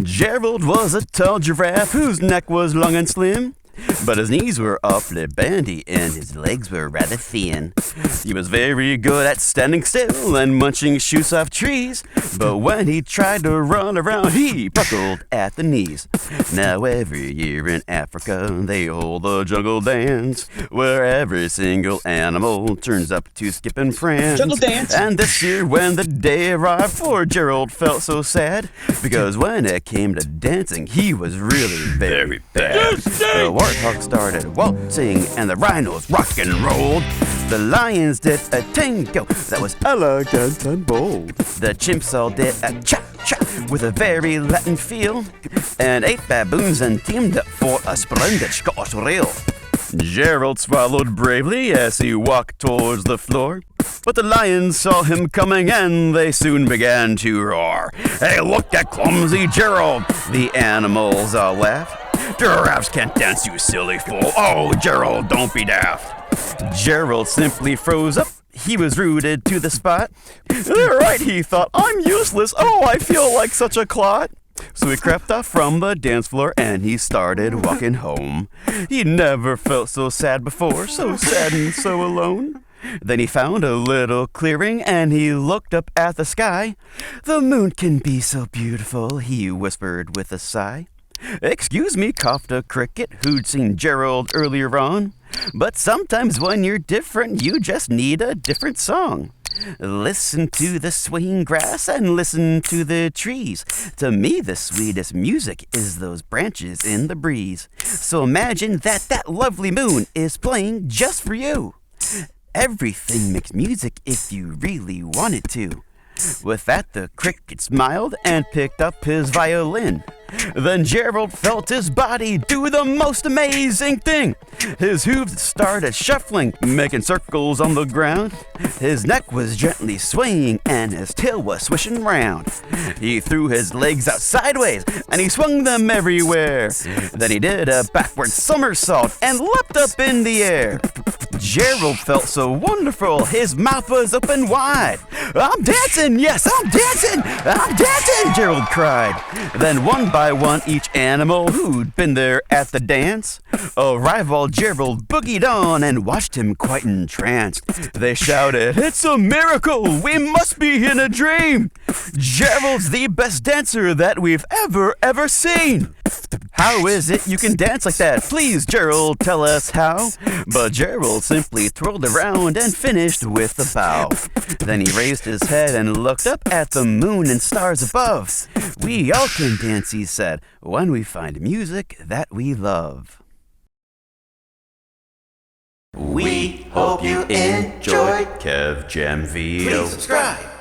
Gerald was a tall giraffe whose neck was long and slim, but his knees were awfully bandy and his legs were rather thin. He was very good at standing still and munching shoots off trees, but when he tried to run around, he buckled at the knees. Now every year in Africa they hold the jungle dance, where every single animal turns up to skip and prance. Jungle dance. And this year when the day arrived, poor Gerald felt so sad, because when it came to dancing, he was really very bad. The warthog started waltzing and the rhinos rock and rolled. The lions did a tango that was elegant and bold. The chimps all did a cha-cha with a very Latin feel, and 8 baboons and teamed up for a splendid Scottish reel. Gerald swallowed bravely as he walked towards the floor, but the lions saw him coming and they soon began to roar. "Hey, look at clumsy Gerald!" the animals all laughed. "Giraffes can't dance, you silly fool. Oh, Gerald, don't be daft." Gerald simply froze up. He was rooted to the spot. "Right," he thought, "I'm useless. Oh, I feel like such a clot." So he crept off from the dance floor and he started walking home. He never felt so sad before, so sad and so alone. Then he found a little clearing and he looked up at the sky. "The moon can be so beautiful," he whispered with a sigh. "Excuse me," coughed a cricket who'd seen Gerald earlier on, "but sometimes when you're different, you just need a different song. Listen to the swaying grass and listen to the trees. To me, the sweetest music is those branches in the breeze. So imagine that that lovely moon is playing just for you. Everything makes music if you really want it to." With that, the cricket smiled and picked up his violin. Then Gerald felt his body do the most amazing thing. His hooves started shuffling, making circles on the ground. His neck was gently swaying and his tail was swishing round. He threw his legs out sideways and he swung them everywhere. Then he did a backward somersault and leapt up in the air. Gerald felt so wonderful, his mouth was open wide. "I'm dancing, yes, I'm dancing, I'm dancing," Gerald cried. Then one by one, each animal who'd been there at the dance arrived while Gerald boogied on and watched him quite entranced. They shouted, "It's a miracle, we must be in a dream. Gerald's the best dancer that we've ever seen. How is it you can dance like that? Please, Gerald, tell us how." But Gerald simply twirled around and finished with a bow. Then he raised his head and looked up at the moon and stars above. "We all can dance," he said, "when we find music that we love." We hope you enjoyed Kev Jam Vito. Please subscribe.